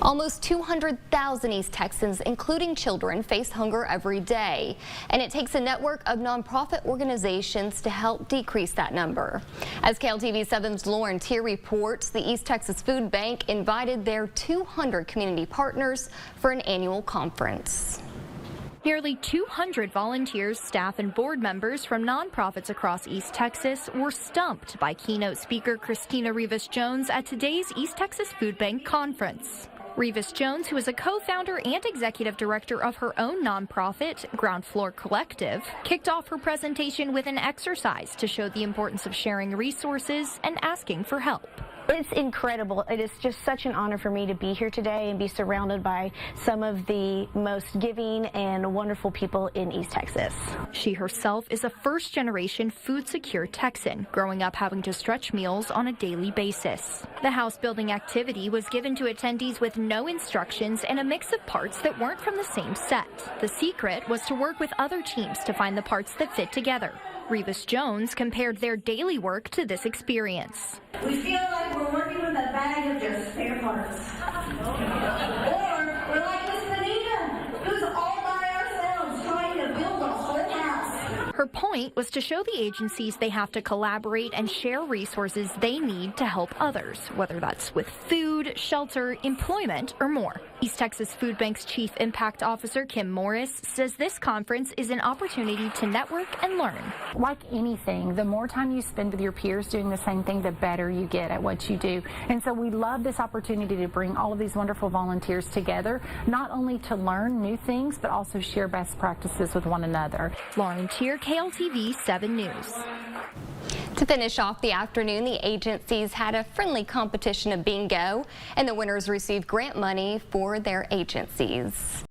Almost 200,000 East Texans, including children, face hunger every day, and it takes a network of nonprofit organizations to help decrease that number. As KLTV 7's Lauren Tier reports, the East Texas Food Bank invited their 200 community partners for an annual conference. Nearly 200 volunteers, staff, and board members from nonprofits across East Texas were stumped by keynote speaker Christina Rivas-Jones at today's East Texas Food Bank conference. Rivas-Jones, who is a co-founder and executive director of her own nonprofit, Ground Floor Collective, kicked off her presentation with an exercise to show the importance of sharing resources and asking for help. It's incredible. It is just such an honor for me to be here today and be surrounded by some of the most giving and wonderful people in East Texas. She herself is a first-generation food-secure Texan, growing up having to stretch meals on a daily basis. The house-building activity was given to attendees with no instructions and a mix of parts that weren't from the same set. The secret was to work with other teams to find the parts that fit together. Rivas-Jones compared their daily work to this experience. We feel like we're working with a bag of just spare parts. Or we're like this Benita, who's all by ourselves trying to build a whole house. Her point was to show the agencies they have to collaborate and share resources they need to help others, whether that's with food, shelter, employment, or more. East Texas Food Bank's Chief Impact Officer Kim Morris says this conference is an opportunity to network and learn. Like anything, the more time you spend with your peers doing the same thing, the better you get at what you do. And so we love this opportunity to bring all of these wonderful volunteers together, not only to learn new things, but also share best practices with one another. Lauren Tier, KLTV 7 News. To finish off the afternoon, the agencies had a friendly competition of bingo, and the winners received grant money for their agencies.